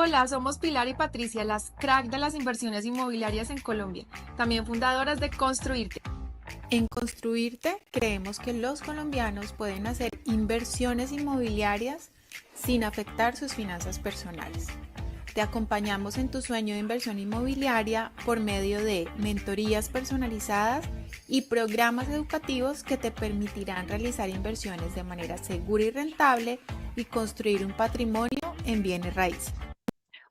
Hola, somos Pilar y Patricia, las crack de las inversiones inmobiliarias en Colombia, también fundadoras de Construirte. En Construirte creemos que los colombianos pueden hacer inversiones inmobiliarias sin afectar sus finanzas personales. Te acompañamos en tu sueño de inversión inmobiliaria por medio de mentorías personalizadas y programas educativos que te permitirán realizar inversiones de manera segura y rentable y construir un patrimonio en bienes raíces.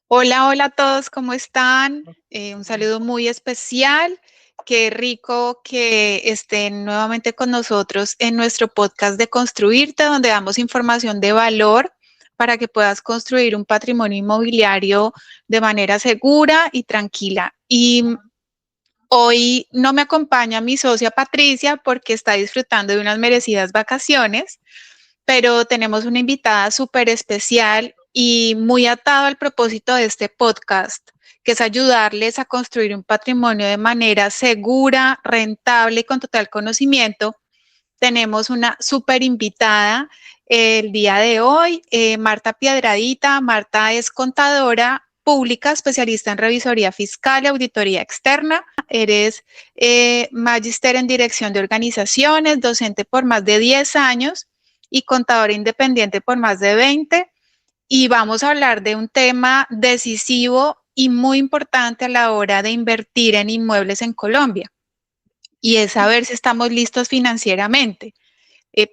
Hola, hola a todos, ¿cómo están? Un saludo muy especial. Qué rico que estén nuevamente con nosotros en nuestro podcast de Construirte, donde damos información de valor para que puedas construir un patrimonio inmobiliario de manera segura y tranquila. Y hoy no me acompaña mi socia Patricia porque está disfrutando de unas merecidas vacaciones, pero tenemos una invitada súper especial y muy atado al propósito de este podcast, que es ayudarles a construir un patrimonio de manera segura, rentable y con total conocimiento. Tenemos una súper invitada el día de hoy, Marta Piedradita. Marta es contadora pública, especialista en revisoría fiscal y auditoría externa. Eres magíster en dirección de organizaciones, docente por más de 10 años y contadora independiente por más de 20. Y vamos a hablar de un tema decisivo y muy importante a la hora de invertir en inmuebles en Colombia. Y es saber si estamos listos financieramente.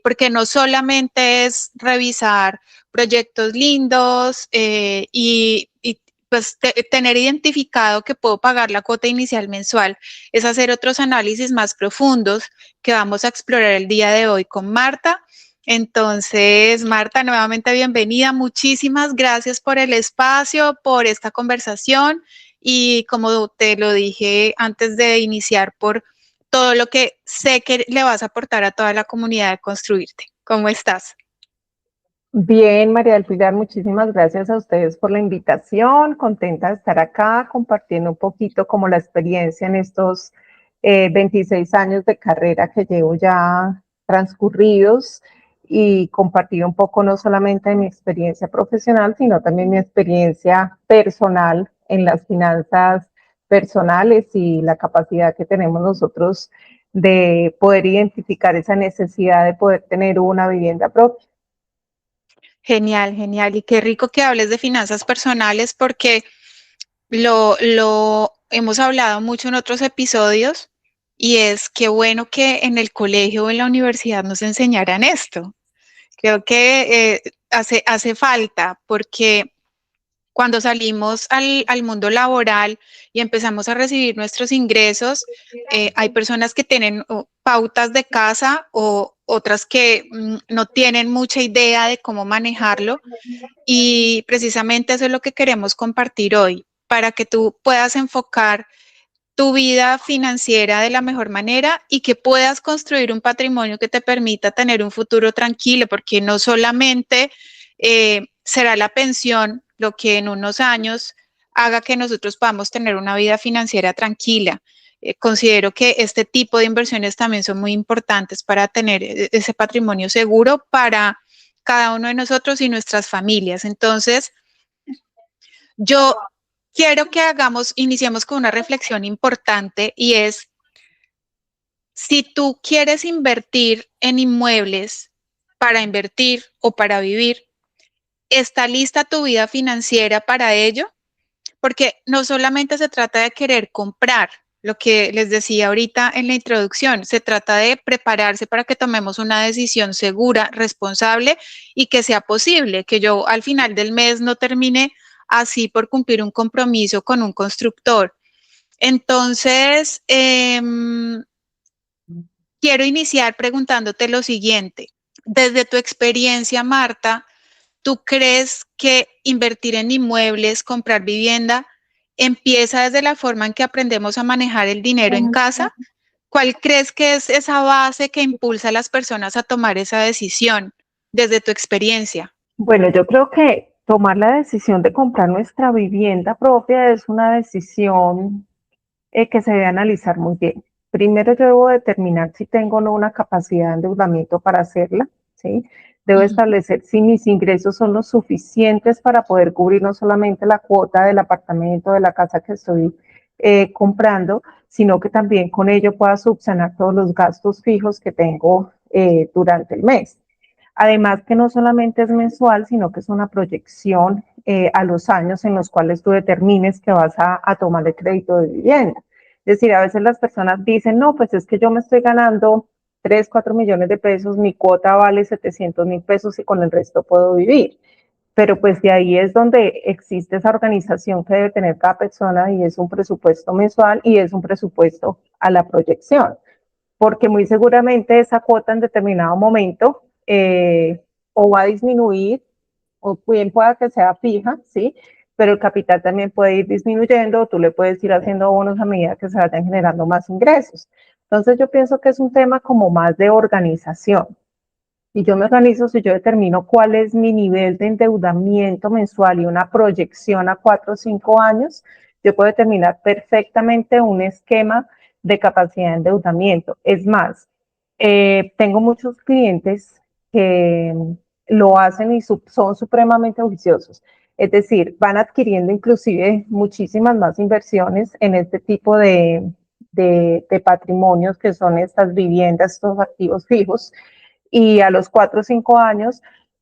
Porque no solamente es revisar proyectos lindos y pues tener identificado que puedo pagar la cuota inicial mensual, es hacer otros análisis más profundos que vamos a explorar el día de hoy con Marta. Entonces, Marta, nuevamente bienvenida. Muchísimas gracias por el espacio, por esta conversación y como te lo dije antes de iniciar, por todo lo que sé que le vas a aportar a toda la comunidad de Construirte. ¿Cómo estás? Bien, María del Pilar, muchísimas gracias a ustedes por la invitación. Contenta de estar acá compartiendo un poquito como la experiencia en estos 26 años de carrera que llevo ya transcurridos y compartir un poco no solamente de mi experiencia profesional, sino también mi experiencia personal en las finanzas personales y la capacidad que tenemos nosotros de poder identificar esa necesidad de poder tener una vivienda propia. Genial, genial. Y qué rico que hables de finanzas personales porque lo hemos hablado mucho en otros episodios y es que bueno que en el colegio o en la universidad nos enseñaran esto. Creo que hace falta porque cuando salimos al mundo laboral y empezamos a recibir nuestros ingresos, hay personas que tienen pautas de casa o otras que no tienen mucha idea de cómo manejarlo. Y precisamente eso es lo que queremos compartir hoy, para que tú puedas enfocar tu vida financiera de la mejor manera y que puedas construir un patrimonio que te permita tener un futuro tranquilo, porque no solamente será la pensión lo que en unos años haga que nosotros podamos tener una vida financiera tranquila. Considero que este tipo de inversiones también son muy importantes para tener ese patrimonio seguro para cada uno de nosotros y nuestras familias. Entonces, yo quiero que iniciemos con una reflexión importante y es, si tú quieres invertir en inmuebles para invertir o para vivir, ¿está lista tu vida financiera para ello? Porque no solamente se trata de querer comprar, lo que les decía ahorita en la introducción, se trata de prepararse para que tomemos una decisión segura, responsable y que sea posible, que yo al final del mes no termine así por cumplir un compromiso con un constructor. Entonces, quiero iniciar preguntándote lo siguiente. Desde tu experiencia, Marta, ¿tú crees que invertir en inmuebles, comprar vivienda, empieza desde la forma en que aprendemos a manejar el dinero en casa? ¿Cuál crees que es esa base que impulsa a las personas a tomar esa decisión desde tu experiencia? Bueno, yo creo que tomar la decisión de comprar nuestra vivienda propia es una decisión que se debe analizar muy bien. Primero yo debo determinar si tengo o no una capacidad de endeudamiento para hacerla, ¿sí? Debo establecer si mis ingresos son los suficientes para poder cubrir no solamente la cuota del apartamento, de la casa que estoy comprando, sino que también con ello pueda subsanar todos los gastos fijos que tengo durante el mes. Además que no solamente es mensual, sino que es una proyección a los años en los cuales tú determines que vas a tomar el crédito de vivienda. Es decir, a veces las personas dicen, no, pues es que yo me estoy ganando 3, 4 millones de pesos, mi cuota vale 700,000 pesos y con el resto puedo vivir. Pero pues de ahí es donde existe esa organización que debe tener cada persona y es un presupuesto mensual y es un presupuesto a la proyección. Porque muy seguramente esa cuota en determinado momento o va a disminuir o bien pueda que sea fija, ¿sí? Pero el capital también puede ir disminuyendo o tú le puedes ir haciendo bonos a medida que se vayan generando más ingresos. Entonces yo pienso que es un tema como más de organización. Y yo me organizo si yo determino cuál es mi nivel de endeudamiento mensual y una proyección a 4 o 5 años, yo puedo determinar perfectamente un esquema de capacidad de endeudamiento. Es más, tengo muchos clientes que lo hacen y son supremamente juiciosos. Es decir, van adquiriendo inclusive muchísimas más inversiones en este tipo de patrimonios que son estas viviendas, estos activos fijos, y a los 4 o 5 años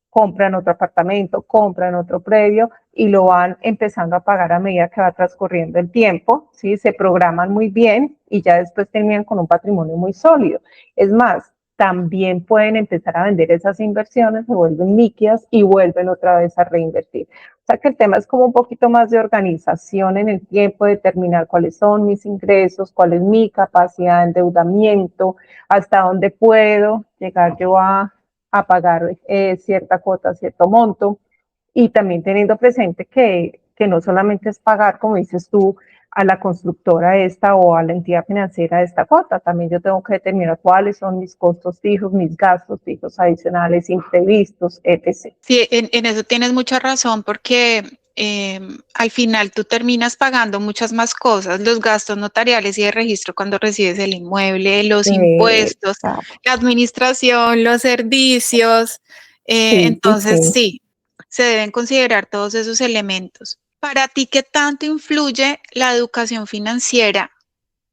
compran otro apartamento, compran otro predio y lo van empezando a pagar a medida que va transcurriendo el tiempo, ¿sí? Se programan muy bien y ya después terminan con un patrimonio muy sólido. Es más, también pueden empezar a vender esas inversiones, se vuelven líquidas y vuelven otra vez a reinvertir. O sea que el tema es como un poquito más de organización en el tiempo, determinar cuáles son mis ingresos, cuál es mi capacidad de endeudamiento, hasta dónde puedo llegar yo a pagar cierta cuota, cierto monto, y también teniendo presente que no solamente es pagar, como dices tú, a la constructora esta o a la entidad financiera de esta cuota, también yo tengo que determinar cuáles son mis costos fijos, mis gastos fijos adicionales, imprevistos, etc. Sí, en eso tienes mucha razón porque al final tú terminas pagando muchas más cosas, los gastos notariales y de registro cuando recibes el inmueble, los impuestos, la administración, los servicios. Entonces, sí, se deben considerar todos esos elementos. Para ti, ¿qué tanto influye la educación financiera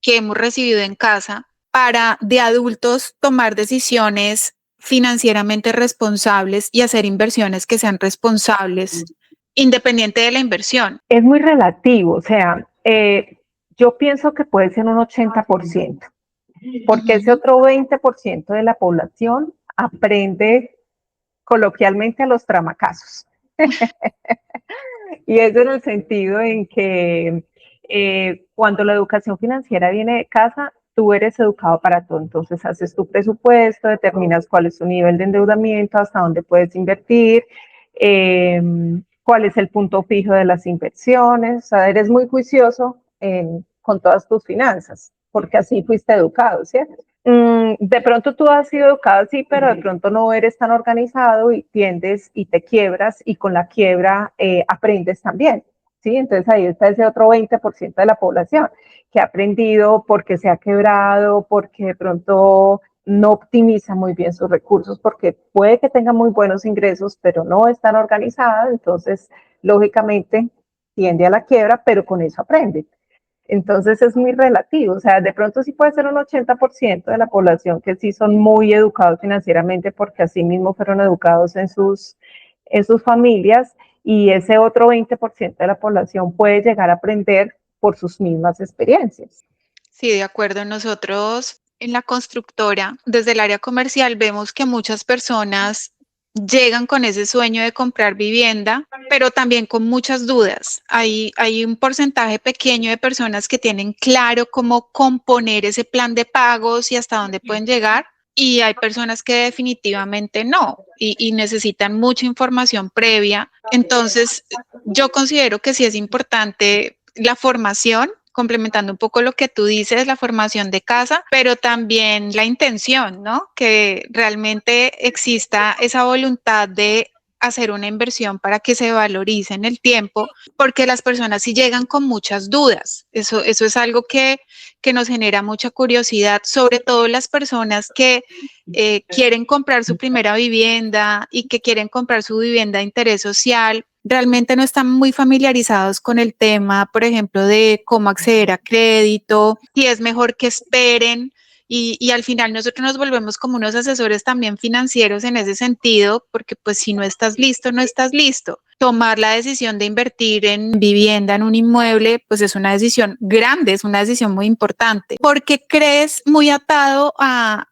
que hemos recibido en casa para de adultos tomar decisiones financieramente responsables y hacer inversiones que sean responsables, independiente de la inversión? Es muy relativo, o sea, yo pienso que puede ser un 80%, porque ese otro 20% de la población aprende coloquialmente a los tramacazos. Y eso en el sentido en que cuando la educación financiera viene de casa, tú eres educado para todo. Entonces haces tu presupuesto, determinas cuál es tu nivel de endeudamiento, hasta dónde puedes invertir, cuál es el punto fijo de las inversiones. O sea, eres muy juicioso con todas tus finanzas, porque así fuiste educado, ¿cierto? De pronto tú has sido educado así, pero de pronto no eres tan organizado y tiendes y te quiebras y con la quiebra aprendes también, ¿sí? Entonces ahí está ese otro 20% de la población que ha aprendido porque se ha quebrado, porque de pronto no optimiza muy bien sus recursos, porque puede que tenga muy buenos ingresos, pero no es tan organizada, entonces lógicamente tiende a la quiebra, pero con eso aprende. Entonces es muy relativo, o sea, de pronto sí puede ser un 80% de la población que sí son muy educados financieramente porque así mismo fueron educados en sus familias, y ese otro 20% de la población puede llegar a aprender por sus mismas experiencias. Sí, de acuerdo. Nosotros en la constructora, desde el área comercial, vemos que muchas personas llegan con ese sueño de comprar vivienda, pero también con muchas dudas. Hay un porcentaje pequeño de personas que tienen claro cómo componer ese plan de pagos y hasta dónde pueden llegar. Y hay personas que definitivamente no y necesitan mucha información previa. Entonces, yo considero que sí es importante la formación, complementando un poco lo que tú dices, la formación de casa, pero también la intención, ¿no? Que realmente exista esa voluntad de hacer una inversión para que se valorice en el tiempo, porque las personas sí llegan con muchas dudas. Eso es algo que nos genera mucha curiosidad, sobre todo las personas que quieren comprar su primera vivienda y que quieren comprar su vivienda de interés social. Realmente no están muy familiarizados con el tema, por ejemplo, de cómo acceder a crédito, si es mejor que esperen. Y al final nosotros nos volvemos como unos asesores también financieros en ese sentido, porque pues si no estás listo, no estás listo. Tomar la decisión de invertir en vivienda, en un inmueble, pues es una decisión grande, es una decisión muy importante. ¿Por qué crees muy atado a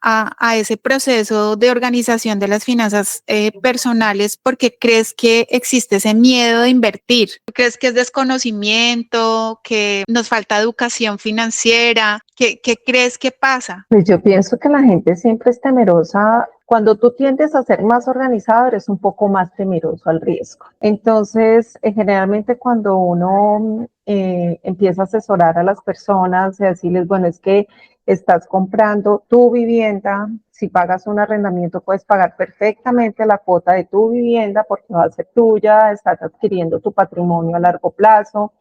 ese proceso de organización de las finanzas personales? ¿Por qué crees que existe ese miedo de invertir? ¿Crees que es desconocimiento, que nos falta educación financiera? ¿Qué crees que pasa? Pues yo pienso que la gente siempre es temerosa. Cuando tú tiendes a ser más organizado, eres un poco más temeroso al riesgo. Entonces, generalmente cuando uno empieza a asesorar a las personas y a decirles, bueno, es que estás comprando tu vivienda, si pagas un arrendamiento puedes pagar perfectamente la cuota de tu vivienda porque va a ser tuya, estás adquiriendo tu patrimonio a largo plazo.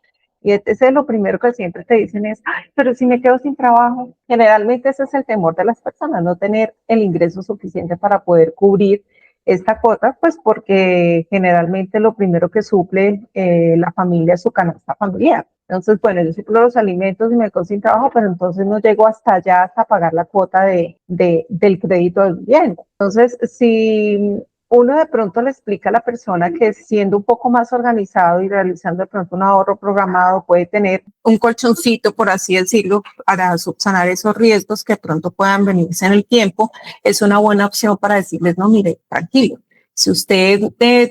Y ese es lo primero que siempre te dicen es, ay, pero si me quedo sin trabajo. Generalmente ese es el temor de las personas, no tener el ingreso suficiente para poder cubrir esta cuota, pues porque generalmente lo primero que suple la familia es su canasta familiar. Entonces, bueno, yo suplo los alimentos y me quedo sin trabajo, pero entonces no llego hasta allá, hasta pagar la cuota del crédito de vivienda. Entonces, si uno de pronto le explica a la persona que siendo un poco más organizado y realizando de pronto un ahorro programado puede tener un colchoncito, por así decirlo, para subsanar esos riesgos que de pronto puedan venirse en el tiempo, es una buena opción para decirles, no, mire, tranquilo. Si usted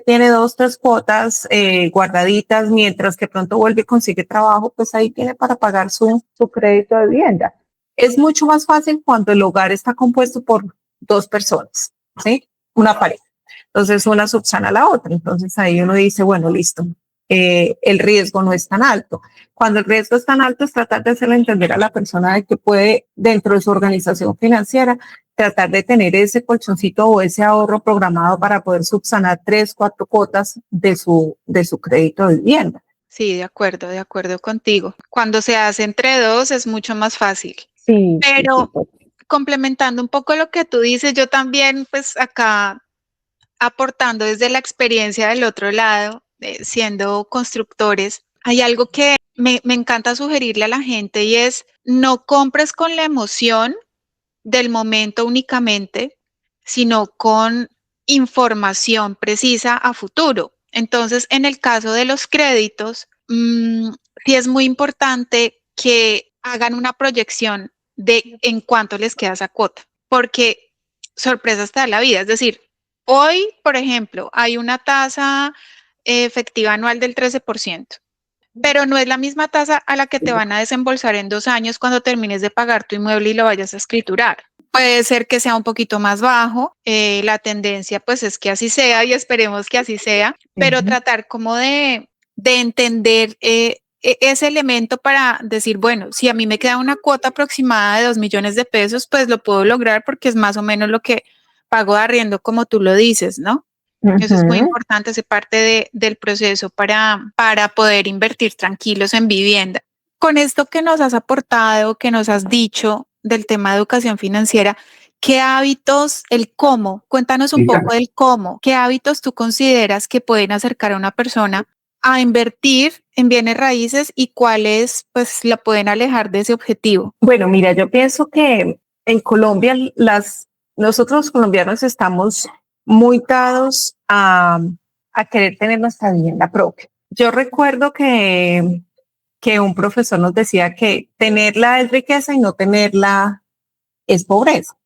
tiene 2, 3 cuotas guardaditas mientras que pronto vuelve y consigue trabajo, pues ahí tiene para pagar su crédito de vivienda. Es mucho más fácil cuando el hogar está compuesto por 2 personas, ¿sí? Una pareja. Entonces una subsana a la otra. Entonces ahí uno dice, bueno, listo, el riesgo no es tan alto. Cuando el riesgo es tan alto es tratar de hacerle entender a la persona de que puede, dentro de su organización financiera, tratar de tener ese colchoncito o ese ahorro programado para poder subsanar 3, 4 cuotas de su crédito de vivienda. Sí, de acuerdo contigo. Cuando se hace entre dos es mucho más fácil. Sí, Pero sí. complementando un poco lo que tú dices, yo también pues acá aportando desde la experiencia del otro lado, siendo constructores, hay algo que me encanta sugerirle a la gente y es no compres con la emoción del momento únicamente, sino con información precisa a futuro. Entonces, en el caso de los créditos, sí es muy importante que hagan una proyección de en cuánto les queda esa cuota, porque sorpresas te da la vida. Es decir, hoy, por ejemplo, hay una tasa efectiva anual del 13%, pero no es la misma tasa a la que te van a desembolsar en 2 años cuando termines de pagar tu inmueble y lo vayas a escriturar. Puede ser que sea un poquito más bajo, la tendencia pues es que así sea y esperemos que así sea, pero tratar como de entender ese elemento para decir, bueno, si a mí me queda una cuota aproximada de 2 millones de pesos, pues lo puedo lograr porque es más o menos lo que pago de arriendo como tú lo dices, ¿no? Eso es muy importante, hace parte del proceso para poder invertir tranquilos en vivienda. Con esto que nos has aportado, que nos has dicho del tema de educación financiera, ¿qué hábitos, el cómo? Cuéntanos un poco del cómo. ¿Qué hábitos tú consideras que pueden acercar a una persona a invertir en bienes raíces y cuáles pues la pueden alejar de ese objetivo? Bueno, mira, yo pienso que en Colombia nosotros los colombianos estamos muy dados a querer tener nuestra vivienda propia. Yo recuerdo que un profesor nos decía que tenerla es riqueza y no tenerla es pobreza.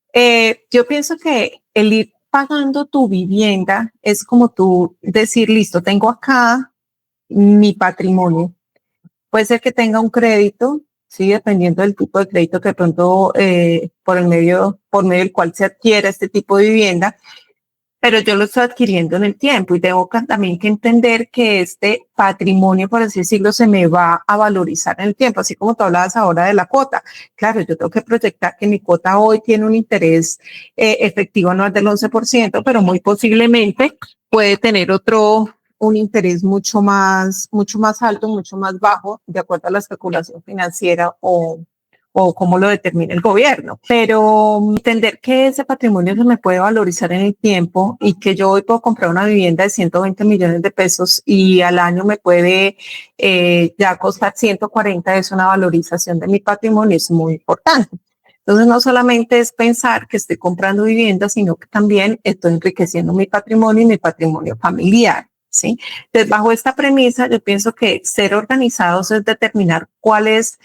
Yo pienso que el ir pagando tu vivienda es como tú decir, listo, tengo acá mi patrimonio. Puede ser que tenga un crédito, sí, dependiendo del tipo de crédito que de pronto por medio del cual se adquiere este tipo de vivienda, pero yo lo estoy adquiriendo en el tiempo y tengo también que entender que este patrimonio, por así decirlo, se me va a valorizar en el tiempo, así como tú hablabas ahora de la cuota. Claro, yo tengo que proyectar que mi cuota hoy tiene un interés efectivo anual del 11%, pero muy posiblemente puede tener un interés mucho más alto, mucho más bajo, de acuerdo a la especulación financiera o cómo lo determina el gobierno. Pero entender que ese patrimonio se me puede valorizar en el tiempo y que yo hoy puedo comprar una vivienda de 120 millones de pesos y al año me puede ya costar 140, es una valorización de mi patrimonio, es muy importante. Entonces, no solamente es pensar que estoy comprando vivienda, sino que también estoy enriqueciendo mi patrimonio y mi patrimonio familiar, ¿sí? Entonces, bajo esta premisa, yo pienso que ser organizados es determinar cuál es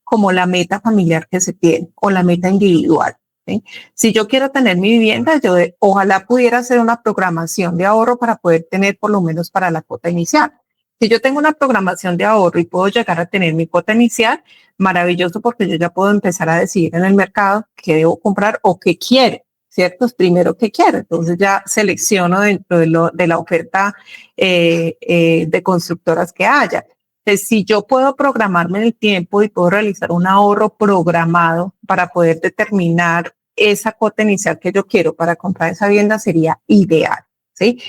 como la meta familiar que se tiene o la meta individual, ¿sí? Si yo quiero tener mi vivienda, yo ojalá pudiera hacer una programación de ahorro para poder tener por lo menos para la cuota inicial. Si yo tengo una programación de ahorro y puedo llegar a tener mi cuota inicial, maravilloso, porque yo ya puedo empezar a decidir en el mercado qué debo comprar o qué quiero, ¿cierto? Primero qué quiero. Entonces ya selecciono dentro de la oferta de constructoras que haya. Entonces, si yo puedo programarme en el tiempo y puedo realizar un ahorro programado para poder determinar esa cuota inicial que yo quiero para comprar esa vivienda, sería ideal, ¿sí?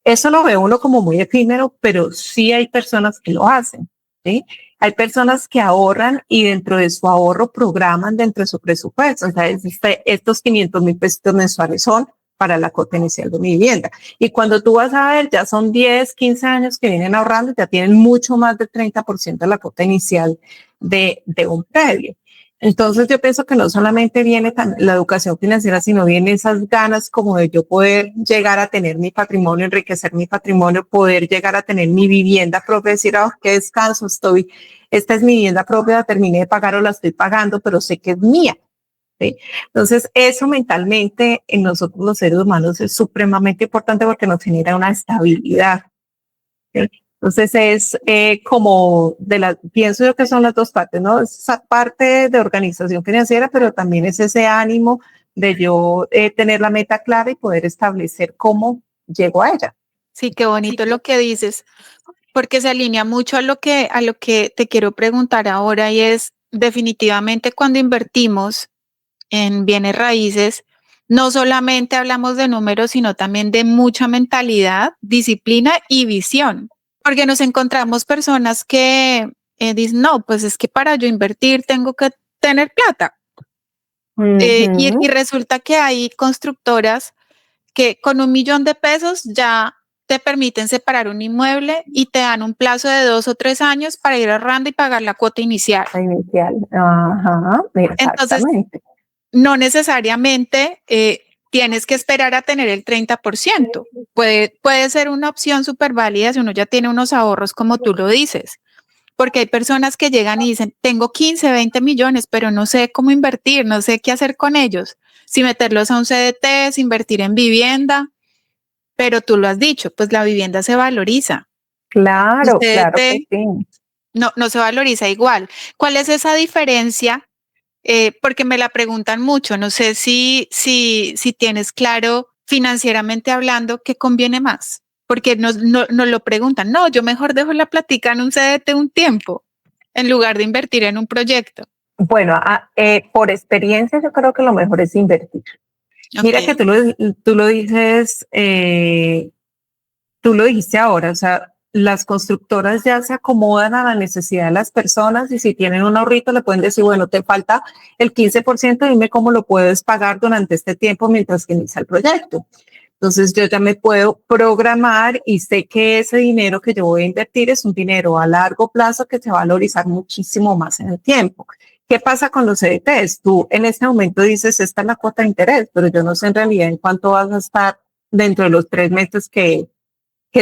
Eso lo ve uno como muy efímero, pero sí hay personas que lo hacen, ¿sí? Hay personas que ahorran y dentro de su ahorro programan dentro de su presupuesto. O sea, estos 500,000 pesos mensuales son para la cuota inicial de mi vivienda. Y cuando tú vas a ver, ya son 10, 15 años que vienen ahorrando, ya tienen mucho más del 30% de la cuota inicial de un predio. Entonces yo pienso que no solamente viene la educación financiera, sino viene esas ganas como de yo poder llegar a tener mi patrimonio, enriquecer mi patrimonio, poder llegar a tener mi vivienda propia, decir, oh, qué descanso estoy, esta es mi vivienda propia, la terminé de pagar o la estoy pagando, pero sé que es mía, ¿sí? Entonces eso mentalmente en nosotros los seres humanos es supremamente importante porque nos genera una estabilidad, ¿sí? Entonces es como pienso yo que son las dos partes, ¿no? Esa parte de organización financiera, pero también es ese ánimo de yo tener la meta clara y poder establecer cómo llego a ella. Sí, qué bonito lo que dices, porque se alinea mucho a lo que te quiero preguntar ahora y es definitivamente cuando invertimos en bienes raíces, no solamente hablamos de números, sino también de mucha mentalidad, disciplina y visión. Porque nos encontramos personas que dicen, no, pues es que para yo invertir tengo que tener plata. Y resulta que hay constructoras que con 1,000,000 de pesos ya te permiten separar un inmueble y te dan un plazo de 2 o 3 años para ir ahorrando y pagar la cuota inicial. Ajá, exactamente. Entonces, no necesariamente tienes que esperar a tener el 30%. Puede ser una opción súper válida si uno ya tiene unos ahorros como tú lo dices, porque hay personas que llegan y dicen, tengo 15, 20 millones, pero no sé cómo invertir, no sé qué hacer con ellos. Si meterlos a un CDT, si invertir en vivienda, pero tú lo has dicho, pues la vivienda se valoriza. Claro, claro que sí. No se valoriza igual. ¿Cuál es esa diferencia? Porque me la preguntan mucho, no sé si tienes claro financieramente hablando qué conviene más, porque nos lo preguntan, no, yo mejor dejo la plática en un CDT un tiempo en lugar de invertir en un proyecto. Bueno, por experiencia yo creo que lo mejor es invertir. Okay. Mira que tú lo dices, tú lo dijiste ahora, o sea, las constructoras ya se acomodan a la necesidad de las personas y si tienen un ahorrito le pueden decir, bueno, te falta el 15%, dime cómo lo puedes pagar durante este tiempo mientras que inicia el proyecto. Entonces yo ya me puedo programar y sé que ese dinero que yo voy a invertir es un dinero a largo plazo que se va a valorizar muchísimo más en el tiempo. ¿Qué pasa con los CDTs? Tú en este momento dices, esta es la cuota de interés, pero yo no sé en realidad en cuánto vas a estar dentro de los 3 meses que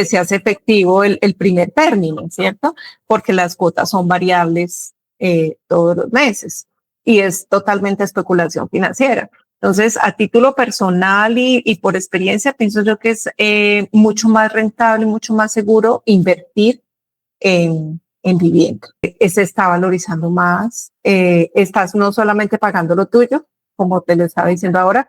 se hace efectivo el primer término, ¿cierto? Porque las cuotas son variables todos los meses y es totalmente especulación financiera. Entonces, a título personal y por experiencia, pienso yo que es mucho más rentable y mucho más seguro invertir en vivienda. Se está valorizando más, estás no solamente pagando lo tuyo, como te lo estaba diciendo ahora,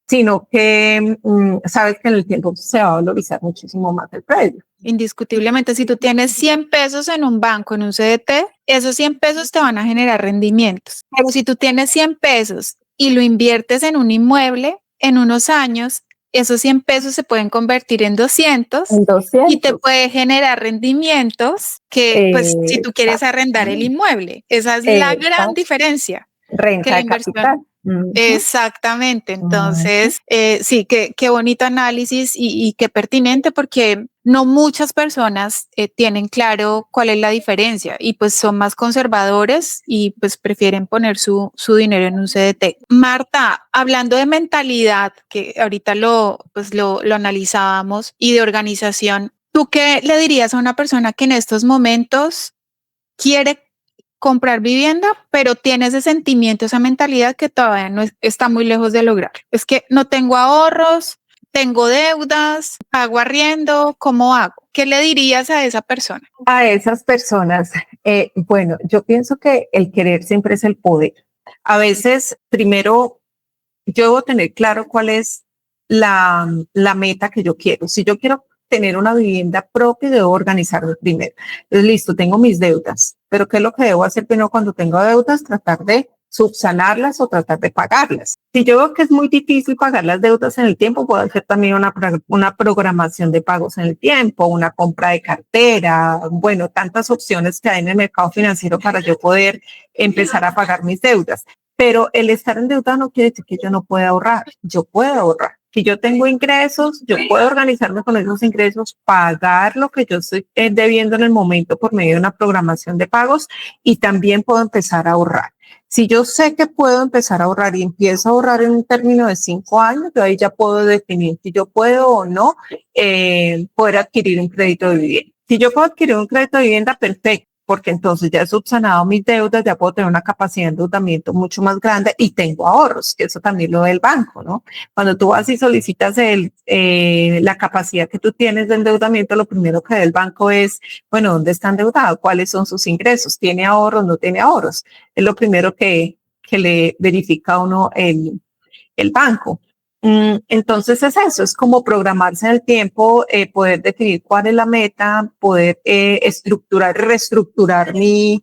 sino que sabes que en el tiempo se va a valorizar muchísimo más el predio. Indiscutiblemente, si tú tienes 100 pesos en un banco, en un CDT, esos 100 pesos te van a generar rendimientos. Pero si tú tienes 100 pesos y lo inviertes en un inmueble, en unos años, esos 100 pesos se pueden convertir en 200 En y te 200. puede generar rendimientos que, pues, si tú quieres arrendar el Exactamente. inmueble, esa es la gran Exacto. diferencia, que Renta la de capital. inversión. Exactamente, Ujú. entonces sí, qué bonito análisis y qué pertinente porque no muchas personas tienen claro cuál es la diferencia y pues son más conservadores y pues prefieren poner su dinero en un CDT. Marta, hablando de mentalidad, que ahorita lo analizábamos y de organización, ¿tú qué le dirías a una persona que en estos momentos quiere comprar vivienda, pero tiene ese sentimiento, esa mentalidad que todavía no está muy lejos de lograr? Es que no tengo ahorros, tengo deudas, pago arriendo, ¿cómo hago? ¿Qué le dirías a esa persona? A esas personas, bueno, yo pienso que el querer siempre es el poder. A veces, primero, yo debo tener claro cuál es la meta que yo quiero. Si yo quiero tener una vivienda propia, debo organizarme primero. Entonces, listo, tengo mis deudas, pero ¿qué es lo que debo hacer primero cuando tengo deudas? Tratar de subsanarlas o tratar de pagarlas. Si yo veo que es muy difícil pagar las deudas en el tiempo, puedo hacer también una programación de pagos en el tiempo, una compra de cartera, bueno, tantas opciones que hay en el mercado financiero para yo poder empezar a pagar mis deudas. Pero el estar endeudado no quiere decir que yo no pueda ahorrar. Yo puedo ahorrar. Si yo tengo ingresos, yo puedo organizarme con esos ingresos, pagar lo que yo estoy debiendo en el momento por medio de una programación de pagos y también puedo empezar a ahorrar. Si yo sé que puedo empezar a ahorrar y empiezo a ahorrar en un término de 5 años, yo ahí ya puedo definir si yo puedo o no poder adquirir un crédito de vivienda. Si yo puedo adquirir un crédito de vivienda, perfecto, porque entonces ya he subsanado mis deudas, ya puedo tener una capacidad de endeudamiento mucho más grande y tengo ahorros, que eso también lo ve el banco, ¿no? Cuando tú vas y solicitas la capacidad que tú tienes de endeudamiento, lo primero que ve el banco es, bueno, ¿dónde está endeudado? ¿Cuáles son sus ingresos? ¿Tiene ahorros? ¿No tiene ahorros? Es lo primero que le verifica a uno el banco. Entonces es eso, es como programarse en el tiempo, poder definir cuál es la meta, poder estructurar, reestructurar mis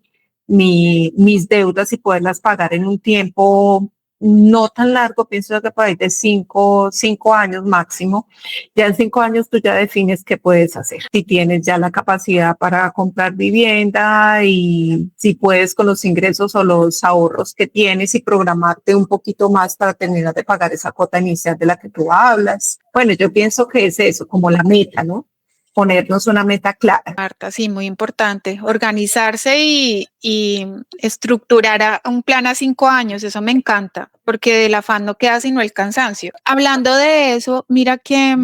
deudas y poderlas pagar en un tiempo no tan largo, pienso que por ahí de 5 años máximo. Ya en 5 años tú ya defines qué puedes hacer. Si tienes ya la capacidad para comprar vivienda y si puedes con los ingresos o los ahorros que tienes y programarte un poquito más para terminar de pagar esa cuota inicial de la que tú hablas. Bueno, yo pienso que es eso, como la meta, ¿no? Ponernos una meta clara. Marta, sí, muy importante. Organizarse y estructurar un plan a 5 años, eso me encanta, porque del afán no queda sino el cansancio. Hablando de eso, mira que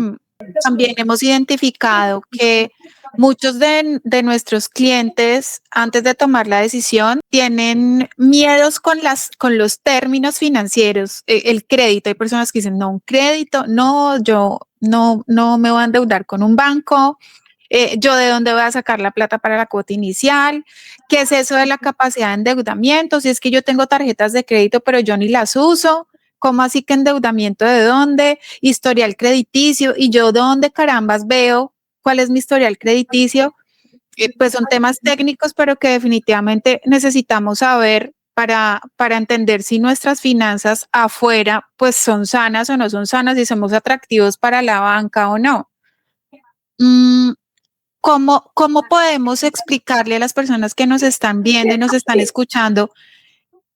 también hemos identificado que muchos de nuestros clientes, antes de tomar la decisión, tienen miedos con los términos financieros, el crédito. Hay personas que dicen, no, un crédito, no, yo no me voy a endeudar con un banco. Yo de dónde voy a sacar la plata para la cuota inicial, qué es eso de la capacidad de endeudamiento, si es que yo tengo tarjetas de crédito pero yo ni las uso, ¿cómo así que endeudamiento de dónde? Historial crediticio, y yo dónde carambas veo cuál es mi historial crediticio. Pues son temas técnicos pero que definitivamente necesitamos saber para entender si nuestras finanzas afuera pues son sanas o no son sanas, si somos atractivos para la banca o no. Mm, ¿Cómo podemos explicarle a las personas que nos están viendo y nos están escuchando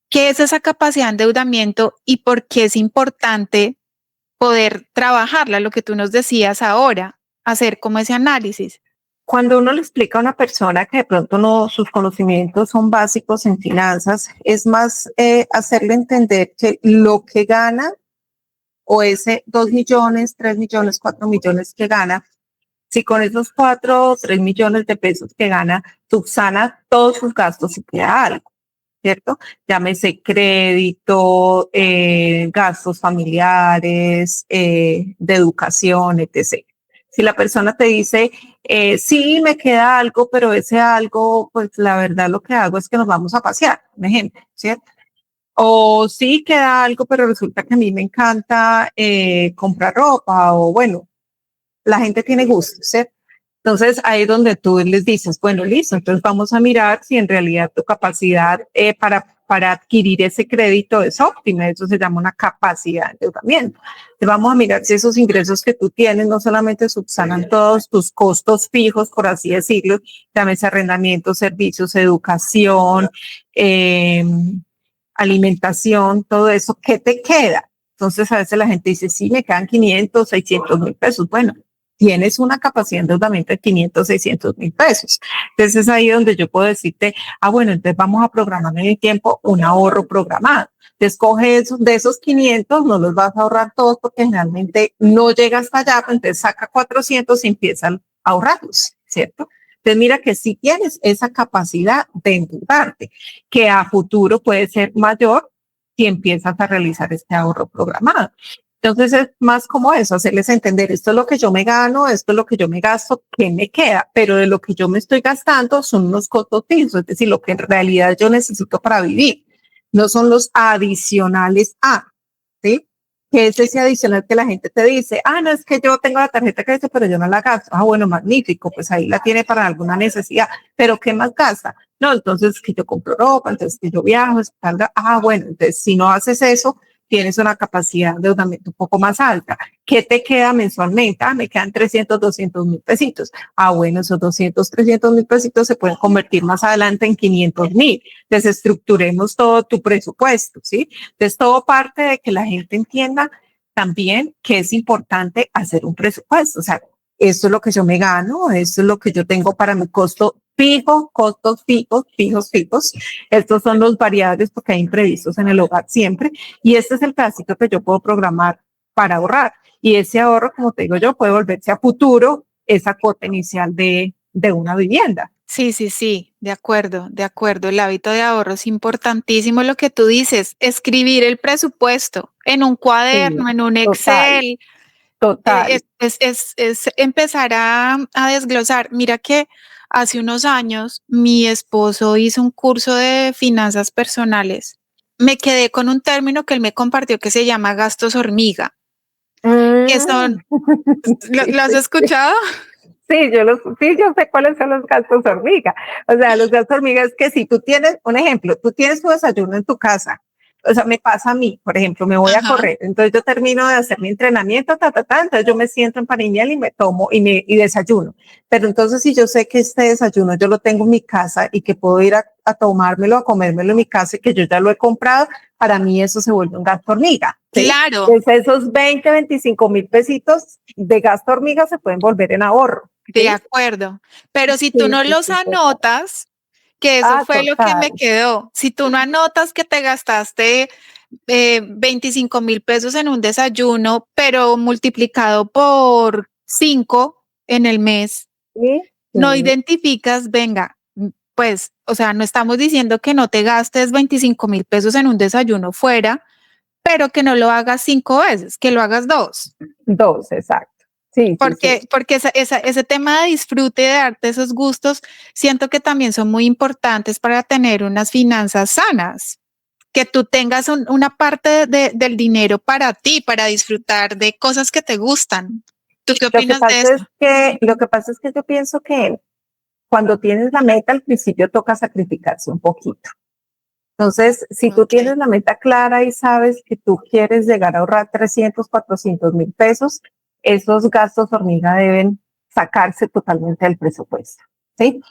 qué es esa capacidad de endeudamiento y por qué es importante poder trabajarla, lo que tú nos decías ahora, hacer como ese análisis? Cuando uno le explica a una persona que de pronto no, sus conocimientos son básicos en finanzas, es más hacerle entender que lo que gana o ese 2 millones, 3 millones, 4 millones que gana, si con esos 4 o 3 millones de pesos que gana, subsana todos sus gastos y queda algo, ¿cierto? Llámese crédito, gastos familiares, de educación, etc. Si la persona te dice, sí, me queda algo, pero ese algo, pues la verdad lo que hago es que nos vamos a pasear, un ejemplo, ¿cierto? O sí queda algo, pero resulta que a mí me encanta comprar ropa o bueno, la gente tiene gustos, ¿cierto? Entonces ahí es donde tú les dices, bueno, listo, entonces vamos a mirar si en realidad tu capacidad para adquirir ese crédito es óptima. Eso se llama una capacidad de endeudamiento. Entonces vamos a mirar si esos ingresos que tú tienes no solamente subsanan todos tus costos fijos, por así decirlo, llámese arrendamiento, servicios, educación, alimentación, todo eso, ¿qué te queda? Entonces a veces la gente dice, sí, me quedan 500, 600 mil pesos. Bueno, tienes una capacidad de endeudamiento de 500, 600 mil pesos. Entonces es ahí donde yo puedo decirte, bueno, entonces vamos a programar en el tiempo un ahorro programado. Entonces coge de esos 500, no los vas a ahorrar todos porque generalmente no llega hasta allá, pues entonces saca 400 y empiezan a ahorrarlos, ¿cierto? Entonces mira que si tienes esa capacidad de endeudarte, que a futuro puede ser mayor si empiezas a realizar este ahorro programado. Entonces es más como eso, hacerles entender, esto es lo que yo me gano, esto es lo que yo me gasto, ¿qué me queda? Pero de lo que yo me estoy gastando son unos costos fijos, es decir, lo que en realidad yo necesito para vivir, no son los adicionales a, ¿sí? Que es ese adicional que la gente te dice, no, es que yo tengo la tarjeta de crédito, pero yo no la gasto. Bueno, magnífico, pues ahí la tiene para alguna necesidad, pero ¿qué más gasta? No, entonces que yo compro ropa, entonces que yo viajo, bueno, entonces si no haces eso, tienes una capacidad de endeudamiento un poco más alta. ¿Qué te queda mensualmente? Me quedan 300, 200 mil pesitos. Bueno, esos 200, 300 mil pesitos se pueden convertir más adelante en 500 mil. Desestructuremos todo tu presupuesto, ¿sí? Entonces, todo parte de que la gente entienda también que es importante hacer un presupuesto. O sea, esto es lo que yo me gano, esto es lo que yo tengo para mi costo fijo, costos fijos. Estos son los variables porque hay imprevistos en el hogar siempre. Y este es el pedacito que yo puedo programar para ahorrar. Y ese ahorro, como te digo yo, puede volverse a futuro esa cuota inicial de una vivienda. Sí, de acuerdo. El hábito de ahorro es importantísimo. Lo que tú dices, escribir el presupuesto en un cuaderno, en un Excel. Total. Es empezar a desglosar. Mira que hace unos años mi esposo hizo un curso de finanzas personales. Me quedé con un término que él me compartió que se llama gastos hormiga. Que son, ¿lo has escuchado? Sí, yo sé cuáles son los gastos hormiga. O sea, los gastos hormiga es que si tú tienes, un ejemplo, tú tienes tu desayuno en tu casa. O sea, me pasa a mí, por ejemplo, me voy a correr, entonces yo termino de hacer mi entrenamiento, entonces yo me siento en Pariñal y me tomo y desayuno. Pero entonces si yo sé que este desayuno yo lo tengo en mi casa y que puedo ir a tomármelo, a comérmelo en mi casa y que yo ya lo he comprado, para mí eso se vuelve un gasto hormiga. ¿Sí? Claro. Entonces esos 20, 25 mil pesitos de gasto hormiga se pueden volver en ahorro. ¿Sí? De acuerdo. Pero si tú no los anotas, que eso fue lo que me quedó. Si tú no anotas que te gastaste 25 mil pesos en un desayuno, pero multiplicado por 5 en el mes, no identificas, venga, pues, o sea, no estamos diciendo que no te gastes 25 mil pesos en un desayuno fuera, pero que no lo hagas 5 veces, que lo hagas 2. 2, exacto. Sí, porque ese tema de disfrute, de darte esos gustos, siento que también son muy importantes para tener unas finanzas sanas, que tú tengas una parte del dinero para ti, para disfrutar de cosas que te gustan. ¿Tú qué opinas de eso? Lo que pasa es que yo pienso que cuando tienes la meta, al principio toca sacrificarse un poquito. Entonces, si tú tienes la meta clara y sabes que tú quieres llegar a ahorrar 300, 400 mil pesos, esos gastos hormiga deben sacarse totalmente del presupuesto, ¿sí?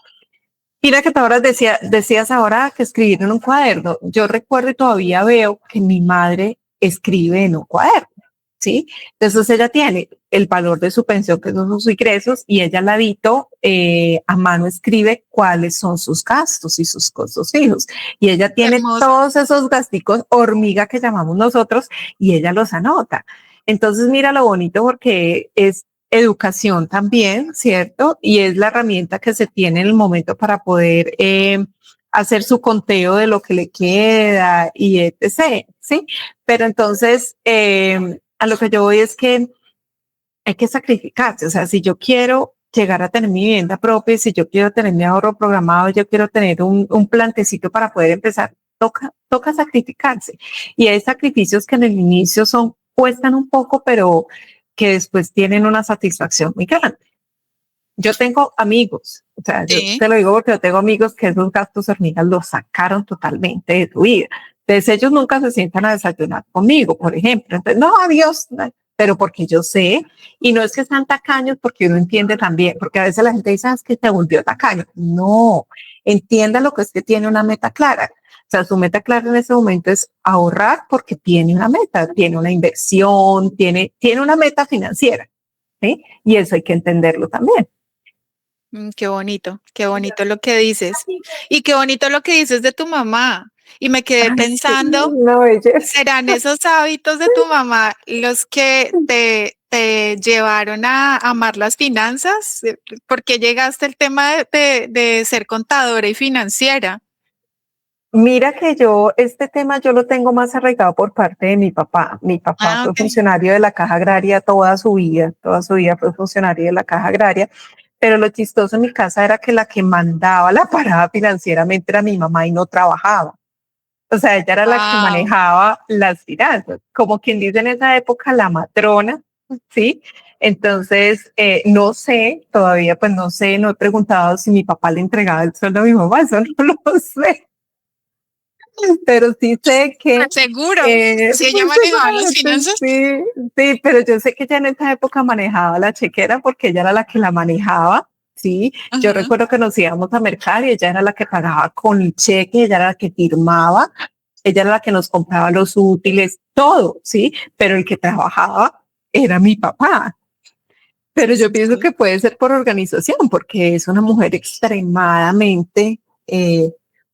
Mira que tú ahora decías ahora que escribir en un cuaderno. Yo recuerdo y todavía veo que mi madre escribe en un cuaderno, ¿sí? Entonces ella tiene el valor de su pensión, que son sus ingresos, y ella al ladito a mano escribe cuáles son sus gastos y sus costos fijos. Y ella tiene todos esos gasticos hormiga que llamamos nosotros y ella los anota. Entonces mira lo bonito porque es educación también, ¿cierto? Y es la herramienta que se tiene en el momento para poder hacer su conteo de lo que le queda y etc., ¿sí? Pero entonces, a lo que yo voy es que hay que sacrificarse. O sea, si yo quiero llegar a tener mi vivienda propia, si yo quiero tener mi ahorro programado, yo quiero tener un plantecito para poder empezar, toca sacrificarse. Y hay sacrificios que en el inicio cuestan un poco, pero que después tienen una satisfacción muy grande. yo tengo amigos, o sea, yo Sí. te lo digo porque yo tengo amigos que esos gastos hormigas los sacaron totalmente de su vida. Entonces ellos nunca se sientan a desayunar conmigo, por ejemplo. Entonces, no, adiós, pero porque yo sé, y no es que sean tacaños, porque uno entiende también, porque a veces la gente dice, es que te volvió tacaño. No, entienda lo que es que tiene una meta clara. O sea, su meta clara en ese momento es ahorrar porque tiene una meta, tiene una inversión, tiene una meta financiera, ¿sí? Y eso hay que entenderlo también. Qué bonito lo que dices. Y qué bonito lo que dices de tu mamá. Y me quedé pensando, No, ¿serán esos hábitos de tu mamá los que te llevaron a amar las finanzas? ¿Por qué llegaste al tema de ser contadora y financiera? Mira que este tema yo lo tengo más arraigado por parte de mi papá. Mi papá fue Ok. funcionario de la Caja Agraria toda su vida fue funcionario de la Caja Agraria, pero lo chistoso en mi casa era que la que mandaba la parada financieramente era mi mamá y no trabajaba. O sea, ella era la que Wow. manejaba las finanzas, como quien dice en esa época la matrona, ¿sí? Entonces, no sé, todavía pues no sé, no he preguntado si mi papá le entregaba el sueldo a mi mamá, eso no lo sé, pero sí sé que, Seguro. Si ella pues manejaba las finanzas. sí, sí, pero yo sé que ya en esa época manejaba la chequera porque ella era la que la manejaba, sí. Yo Ajá. recuerdo que nos íbamos a mercar y ella era la que pagaba con el cheque, ella era la que firmaba, ella era la que nos compraba los útiles, todo, sí, pero el que trabajaba era mi papá. Pero yo pienso Sí. que puede ser por organización, porque es una mujer extremadamente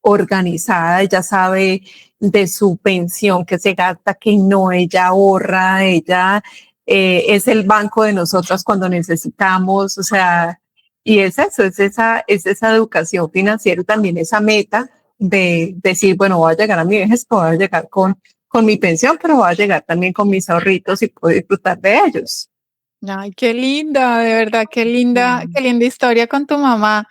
organizada, ella sabe de su pensión que se gasta, que no, ella ahorra, ella es el banco de nosotras cuando necesitamos, o sea, y es eso, es esa educación financiera, también esa meta de decir, bueno, voy a llegar a mi vejez, voy a llegar con mi pensión, pero voy a llegar también con mis ahorritos y puedo disfrutar de ellos. Ay, qué linda, de verdad, qué linda historia con tu mamá.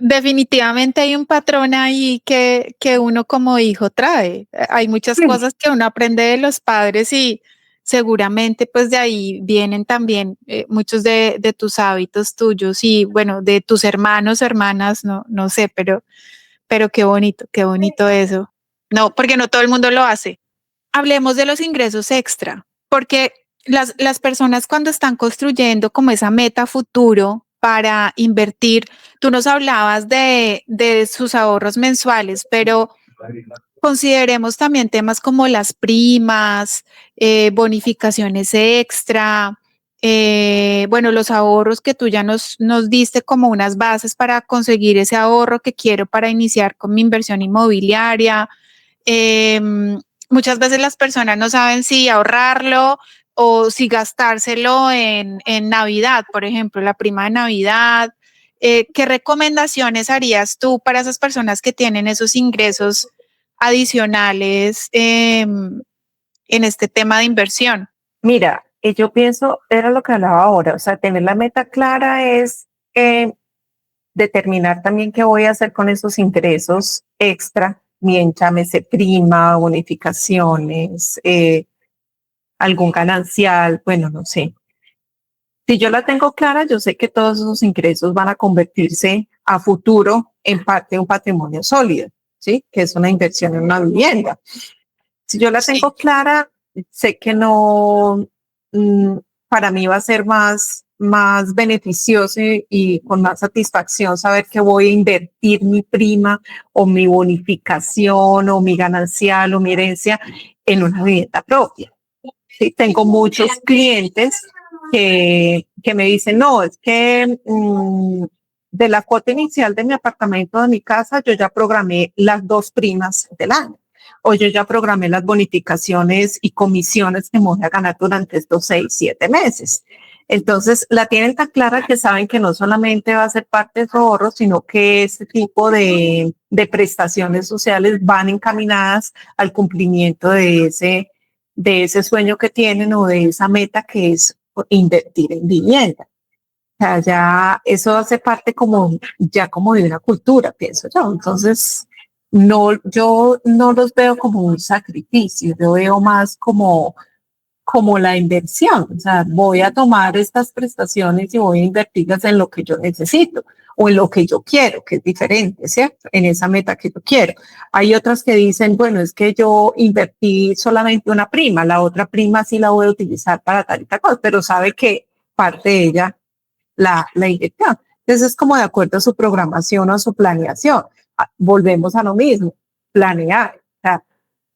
Definitivamente hay un patrón ahí que uno como hijo trae. Hay muchas Sí. cosas que uno aprende de los padres y seguramente pues de ahí vienen también muchos de tus hábitos tuyos y bueno, de tus hermanos, hermanas, no sé, pero qué bonito eso. No, porque no todo el mundo lo hace. Hablemos de los ingresos extra, porque las personas cuando están construyendo como esa meta futuro para invertir, tú nos hablabas de sus ahorros mensuales, pero consideremos también temas como las primas, bonificaciones extra, bueno, los ahorros que tú ya nos diste como unas bases para conseguir ese ahorro que quiero para iniciar con mi inversión inmobiliaria. Eh, Muchas veces las personas no saben si ahorrarlo o si gastárselo en Navidad, por ejemplo, la prima de Navidad. ¿Qué recomendaciones harías tú para esas personas que tienen esos ingresos adicionales en este tema de inversión? Mira, yo pienso, era lo que hablaba ahora, o sea, tener la meta clara es determinar también qué voy a hacer con esos ingresos extra, bien llámese prima, bonificaciones, algún ganancial, bueno, no sé. Si yo la tengo clara, yo sé que todos esos ingresos van a convertirse a futuro en parte de un patrimonio sólido, ¿sí? Que es una inversión en una vivienda. Si yo la Sí. tengo clara, sé que no, para mí va a ser más beneficioso y con más satisfacción saber que voy a invertir mi prima o mi bonificación o mi ganancial o mi herencia en una vivienda propia. Sí, tengo muchos clientes que me dicen, no, es que de la cuota inicial de mi apartamento, de mi casa, yo ya programé las dos primas del año o yo ya programé las bonificaciones y comisiones que me voy a ganar durante estos 6, 7 meses. Entonces, la tienen tan clara que saben que no solamente va a ser parte de su ahorro, sino que este tipo de prestaciones sociales van encaminadas al cumplimiento de ese sueño que tienen o de esa meta que es invertir en vivienda. O sea, ya eso hace parte como de una cultura, pienso yo. Entonces, no, yo no los veo como un sacrificio, yo veo más como la inversión, o sea, voy a tomar estas prestaciones y voy a invertirlas en lo que yo necesito o en lo que yo quiero, que es diferente, ¿cierto? En esa meta que yo quiero. Hay otras que dicen, bueno, es que yo invertí solamente una prima, la otra prima sí la voy a utilizar para tal y tal cosa, pero sabe que parte de ella la inyección. Entonces es como de acuerdo a su programación o a su planeación. Volvemos a lo mismo, planear, o sea,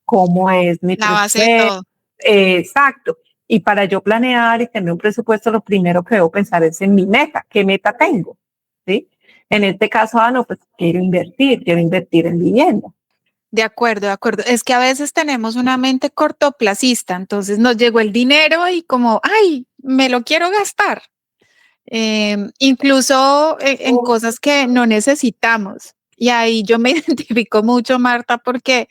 cómo es mi La base de presupuesto. todo. Exacto. Y para yo planear y tener un presupuesto, lo primero que debo pensar es en mi meta. ¿Qué meta tengo? ¿Sí? En este caso, no, pues quiero invertir en vivienda. De acuerdo, de acuerdo. Es que a veces tenemos una mente cortoplacista, entonces nos llegó el dinero y como, ay, me lo quiero gastar. Incluso en cosas que no necesitamos. Y ahí yo me identifico mucho, Marta, porque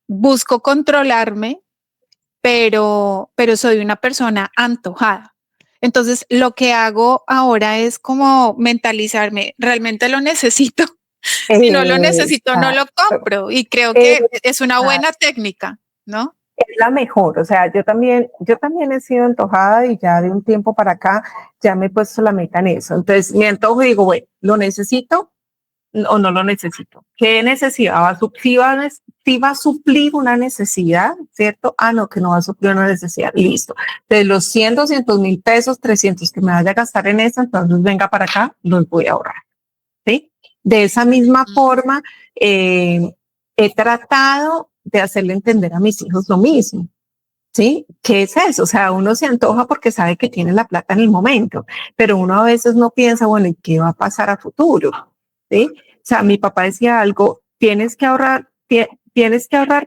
busco controlarme, pero soy una persona antojada. Entonces, lo que hago ahora es como mentalizarme, ¿realmente lo necesito? Si no lo necesito, no lo compro. Y creo que es una buena técnica, ¿no? Es la mejor, o sea, yo también he sido antojada y ya de un tiempo para acá ya me he puesto la meta en eso. Entonces, mi antojo digo, bueno, ¿lo necesito o no lo necesito? ¿Qué necesidad si va a suplir una necesidad, ¿cierto? No, que no va a suplir una necesidad, listo. De los 100, 200,000 pesos, 300 que me vaya a gastar en eso, entonces venga para acá, los voy a ahorrar, ¿sí? De esa misma forma, he tratado de hacerle entender a mis hijos lo mismo, ¿sí? ¿Qué es eso? O sea, uno se antoja porque sabe que tiene la plata en el momento, pero uno a veces no piensa, bueno, ¿y qué va a pasar a futuro? ¿Sí? O sea, mi papá decía algo, tienes que ahorrar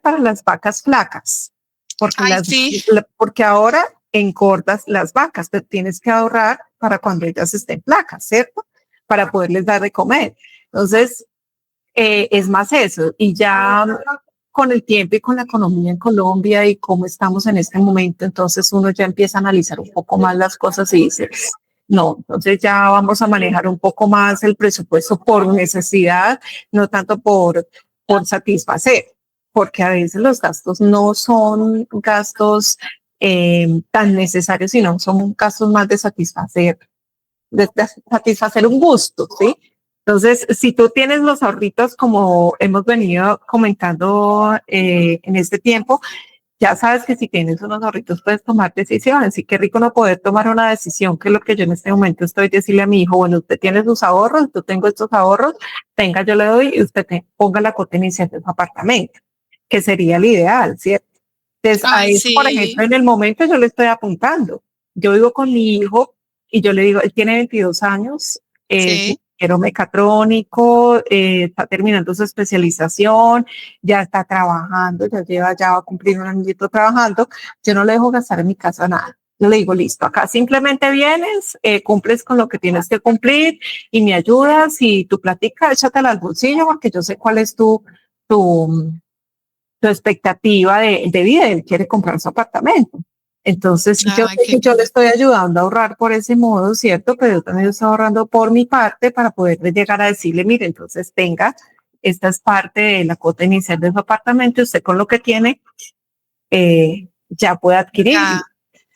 para las vacas flacas, porque, Ay, sí. porque ahora engordas las vacas, pero tienes que ahorrar para cuando ellas estén flacas, ¿cierto? Para poderles dar de comer. Entonces, es más eso. Y ya con el tiempo y con la economía en Colombia y cómo estamos en este momento, entonces uno ya empieza a analizar un poco más las cosas y dice, no, entonces ya vamos a manejar un poco más el presupuesto por necesidad, no tanto por satisfacer, porque a veces los gastos no son gastos tan necesarios, sino son gastos más de satisfacer un gusto, ¿sí? Entonces, si tú tienes los ahorritos, como hemos venido comentando en este tiempo, ya sabes que si tienes unos ahorritos puedes tomar decisiones. Y qué rico no poder tomar una decisión, que es lo que yo en este momento estoy decirle a mi hijo, bueno, usted tiene sus ahorros, yo tengo estos ahorros, tenga, yo le doy y usted ponga la cuota inicial de su apartamento, que sería el ideal, ¿cierto? Entonces, a Ay, eso, por sí. ejemplo, en el momento yo le estoy apuntando. Yo vivo con mi hijo y yo le digo, él tiene 22 años, es Sí. ingeniero mecatrónico, está terminando su especialización, ya está trabajando, ya va a cumplir un añito trabajando. Yo no le dejo gastar en mi casa nada. Yo le digo, listo, acá simplemente vienes, cumples con lo que tienes que cumplir y me ayudas y tu platica, échatela al bolsillo porque yo sé cuál es tu expectativa de vida. Él quiere comprar su apartamento. Entonces, Ay, yo le estoy ayudando a ahorrar por ese modo, ¿cierto? Pero yo también estoy ahorrando por mi parte para poder llegar a decirle, mire, entonces tenga, esta es parte de la cuota inicial de su apartamento, usted con lo que tiene ya puede adquirir. ya.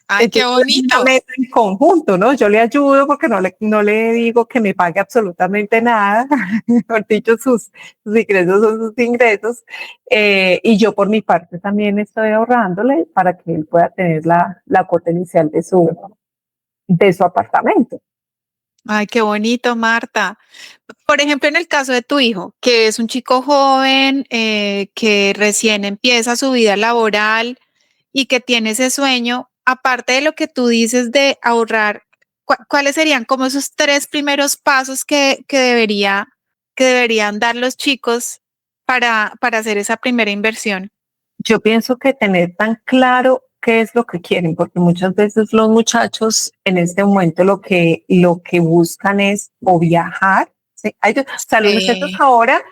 Ay, qué Entonces, bonito. una meta en conjunto, ¿no? Yo le ayudo porque no le digo que me pague absolutamente nada, mejor dicho, sus ingresos son sus ingresos, y yo por mi parte también estoy ahorrándole para que él pueda tener la cuota inicial de su apartamento. Ay, qué bonito, Marta. Por ejemplo, en el caso de tu hijo, que es un chico joven, que recién empieza su vida laboral y que tiene ese sueño, aparte de lo que tú dices de ahorrar, ¿cuáles serían como esos 3 primeros pasos que deberían dar los chicos para hacer esa primera inversión? Yo pienso que tener tan claro qué es lo que quieren, porque muchas veces los muchachos en este momento lo que buscan es o viajar, ¿sí? O sea, los muchachos ahora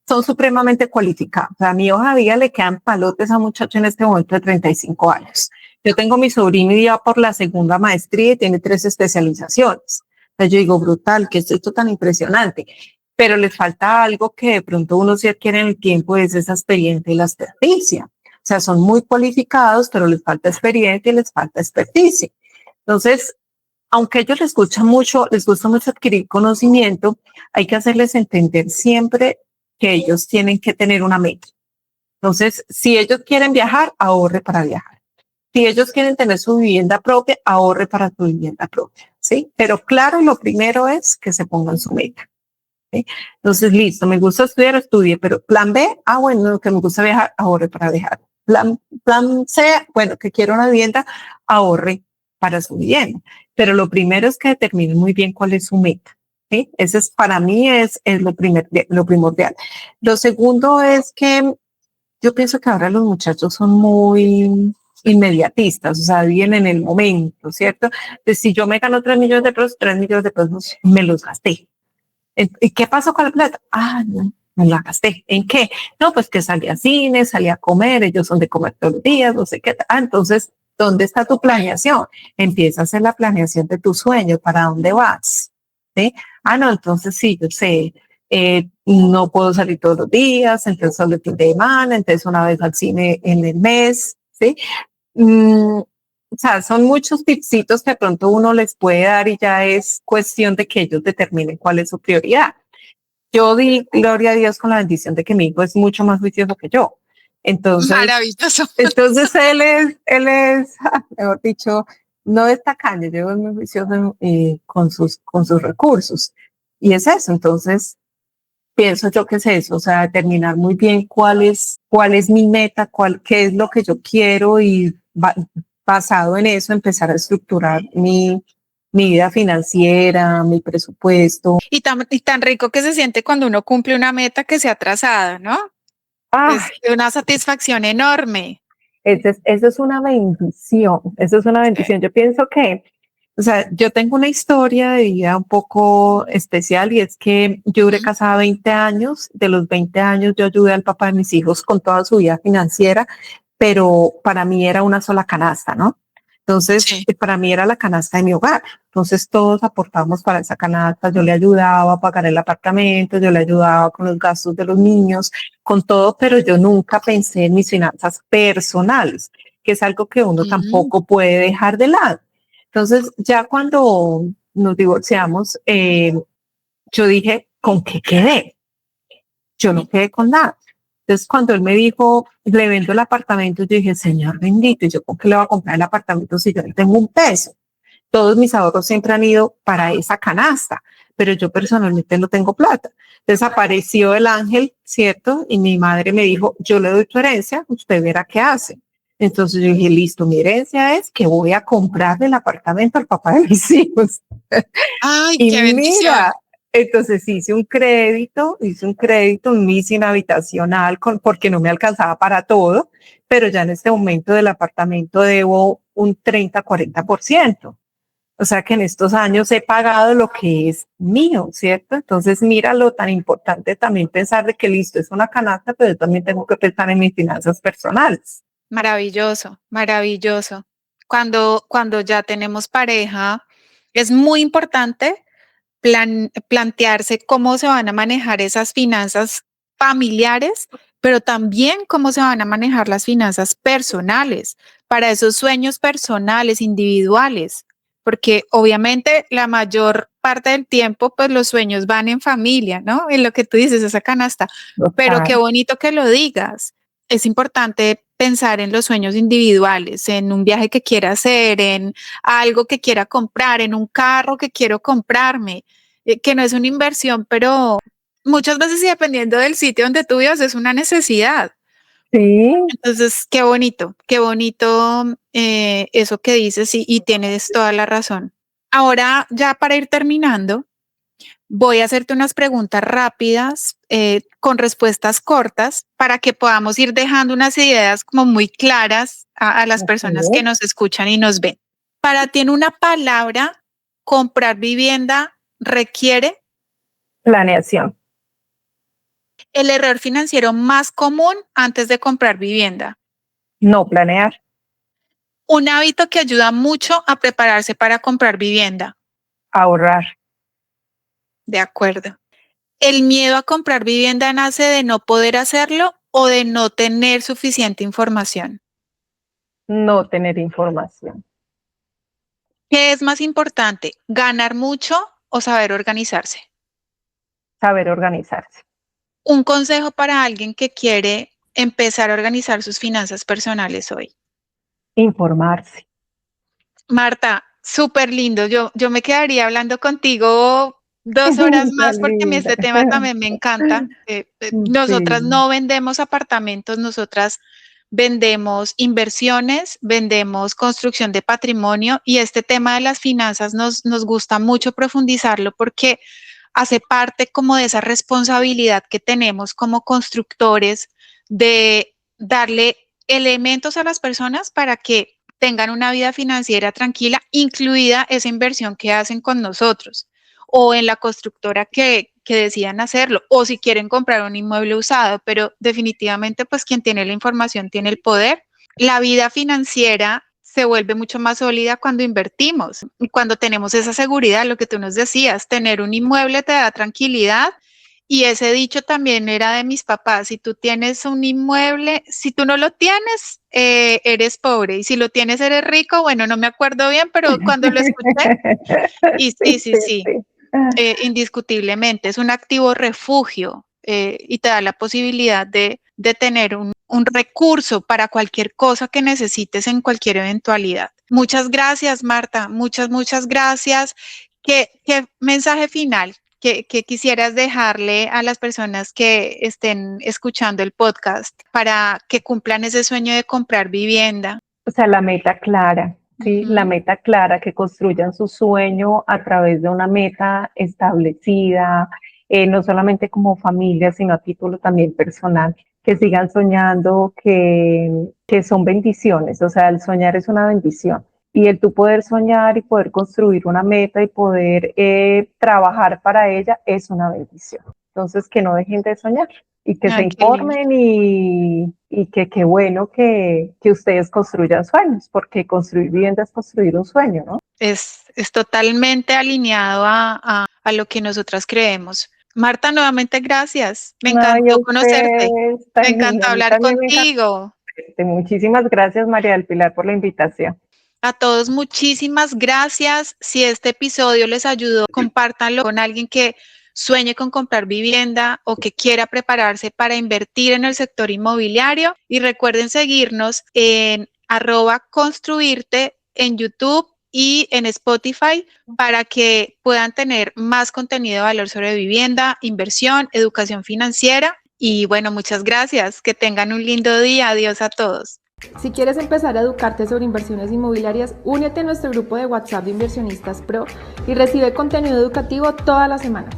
son supremamente cualificados. O sea, a mi hoja de vida le quedan palotes a un muchacho en este momento de 35 años. Yo tengo mi sobrino y ya por la segunda maestría y tiene 3 especializaciones. Entonces yo digo, brutal, que es esto tan impresionante. Pero les falta algo que de pronto uno se adquiere en el tiempo, es esa experiencia y la experticia. sea, son muy cualificados, pero les falta experiencia y les falta experticia. Entonces, aunque a ellos les gusta mucho adquirir conocimiento, hay que hacerles entender siempre que ellos tienen que tener una meta. Entonces, si ellos quieren viajar, ahorre para viajar. Si ellos quieren tener su vivienda propia, ahorre para su vivienda propia, ¿sí? Pero claro, lo primero es que se pongan su meta, ¿sí? Entonces, listo, me gusta estudiar, estudie, pero plan B, bueno, que me gusta viajar, ahorre para viajar. Plan C, bueno, que quiero una vivienda, ahorre para su vivienda. Pero lo primero es que determinen muy bien cuál es su meta, ¿sí? Ese es, para mí es lo primordial. Lo segundo es que yo pienso que ahora los muchachos son muy inmediatistas, o sea, viven en el momento, ¿cierto? Entonces, si yo me gano 3 millones de pesos, 3 millones de pesos me los gasté. ¿Y qué pasó con la plata? No, me la gasté. ¿En qué? No, pues que salí a cine, salí a comer, ellos son de comer todos los días, no sé qué. Entonces, ¿dónde está tu planeación? Empieza a hacer la planeación de tus sueños, ¿para dónde vas? ¿Sí? No, entonces sí, yo sé, no puedo salir todos los días, entonces solo el fin de semana, entonces una vez al cine en el mes, ¿sí? O sea, son muchos tipsitos que de pronto uno les puede dar y ya es cuestión de que ellos determinen cuál es su prioridad. Yo di gloria a Dios con la bendición de que mi hijo es mucho más juicioso que yo. Maravilloso. Entonces él es, mejor dicho, no es tacaño, yo es muy juicioso con sus recursos. Y es eso, entonces pienso yo que es eso, o sea, determinar muy bien cuál es mi meta, qué es lo que yo quiero y basado en eso empezar a estructurar mi vida financiera, mi presupuesto. Y tan rico que se siente cuando uno cumple una meta que se ha trazado, ¿no? Es una satisfacción enorme. Eso es una bendición, eso es una bendición. Yo pienso que, o sea, yo tengo una historia de vida un poco especial y es que yo duré casada 20 años, de los 20 años yo ayudé al papá de mis hijos con toda su vida financiera, pero para mí era una sola canasta, ¿no? Entonces, para mí era la canasta de mi hogar. Entonces, todos aportamos para esa canasta. Yo le ayudaba a pagar el apartamento, yo le ayudaba con los gastos de los niños, con todo, pero yo nunca pensé en mis finanzas personales, que es algo que uno tampoco puede dejar de lado. Entonces, ya cuando nos divorciamos, yo dije, ¿con qué quedé? Yo no quedé con nada. Entonces, cuando él me dijo, le vendo el apartamento, yo dije, Señor bendito, ¿y yo con qué le voy a comprar el apartamento si yo no tengo un peso? Todos mis ahorros siempre han ido para esa canasta, pero yo personalmente no tengo plata. Entonces apareció el ángel, ¿cierto? Y mi madre me dijo, yo le doy tu herencia, usted verá qué hace. Entonces yo dije, listo, mi herencia es que voy a comprarle el apartamento al papá de mis hijos. ¡Ay, y qué bendición! Mira, entonces hice un crédito, un leasing habitacional porque no me alcanzaba para todo, pero ya en este momento del apartamento debo un 30-40%. O sea que en estos años he pagado lo que es mío, ¿cierto? Entonces mira lo tan importante también pensar de que listo, es una canasta, pero yo también tengo que pensar en mis finanzas personales. Maravilloso, maravilloso. Cuando ya tenemos pareja, es muy importante plantearse cómo se van a manejar esas finanzas familiares, pero también cómo se van a manejar las finanzas personales para esos sueños personales, individuales, porque obviamente la mayor parte del tiempo, pues los sueños van en familia, ¿no? En lo que tú dices, esa canasta, pero qué bonito que lo digas. Es importante pensar en los sueños individuales, en un viaje que quiera hacer, en algo que quiera comprar, en un carro que quiero comprarme, que no es una inversión, pero muchas veces y dependiendo del sitio donde tú vivas es una necesidad. Sí. Entonces, qué bonito eso que dices y tienes toda la razón. Ahora, ya para ir terminando, voy a hacerte unas preguntas rápidas con respuestas cortas para que podamos ir dejando unas ideas como muy claras a las personas que nos escuchan y nos ven. Para ti, en una palabra, comprar vivienda requiere planeación. El error financiero más común antes de comprar vivienda. No planear. Un hábito que ayuda mucho a prepararse para comprar vivienda. Ahorrar. De acuerdo. ¿El miedo a comprar vivienda nace de no poder hacerlo o de no tener suficiente información? No tener información. ¿Qué es más importante, ganar mucho o saber organizarse? Saber organizarse. Un consejo para alguien que quiere empezar a organizar sus finanzas personales hoy. Informarse. Marta, súper lindo. Yo me quedaría hablando contigo 2 horas más Tan porque a mí linda. este tema también me encanta. Nosotras Sí. no vendemos apartamentos, nosotras vendemos inversiones, vendemos construcción de patrimonio y este tema de las finanzas nos gusta mucho profundizarlo porque hace parte como de esa responsabilidad que tenemos como constructores de darle elementos a las personas para que tengan una vida financiera tranquila, incluida esa inversión que hacen con nosotros o en la constructora que decidan hacerlo, o si quieren comprar un inmueble usado, pero definitivamente pues quien tiene la información tiene el poder. La vida financiera se vuelve mucho más sólida cuando invertimos y cuando tenemos esa seguridad, lo que tú nos decías, tener un inmueble te da tranquilidad. Y ese dicho también era de mis papás, si tú tienes un inmueble, si tú no lo tienes, eres pobre, y si lo tienes, eres rico. Bueno, no me acuerdo bien, pero cuando lo escuché, y Sí, sí, sí, sí. indiscutiblemente, es un activo refugio y te da la posibilidad de tener un recurso para cualquier cosa que necesites en cualquier eventualidad. Muchas gracias, Marta, muchas gracias. ¿Qué mensaje final que quisieras dejarle a las personas que estén escuchando el podcast para que cumplan ese sueño de comprar vivienda? O sea, la meta clara, ¿sí? La Ujú. meta clara, que construyan su sueño a través de una meta establecida, no solamente como familia, sino a título también personal, que sigan soñando, que son bendiciones, o sea, el soñar es una bendición. Y el tú poder soñar y poder construir una meta y poder trabajar para ella es una bendición. Entonces, que no dejen de soñar y que se Ay, qué lindo. informen y que qué bueno que ustedes construyan sueños, porque construir vivienda es construir un sueño, ¿no? Es totalmente alineado a lo que nosotras creemos. Marta, nuevamente gracias. Me Ay, a encantó conocerte. ustedes, Me tan linda, encantó a mí hablar también me encanta. contigo. Muchísimas gracias, María del Pilar, por la invitación. A todos, muchísimas gracias. Si este episodio les ayudó, compártanlo con alguien que sueñe con comprar vivienda o que quiera prepararse para invertir en el sector inmobiliario. Y recuerden seguirnos en @construirte en YouTube y en Spotify para que puedan tener más contenido de valor sobre vivienda, inversión, educación financiera. Y bueno, muchas gracias. Que tengan un lindo día. Adiós a todos. Si quieres empezar a educarte sobre inversiones inmobiliarias, únete a nuestro grupo de WhatsApp de Inversionistas Pro y recibe contenido educativo toda la semana.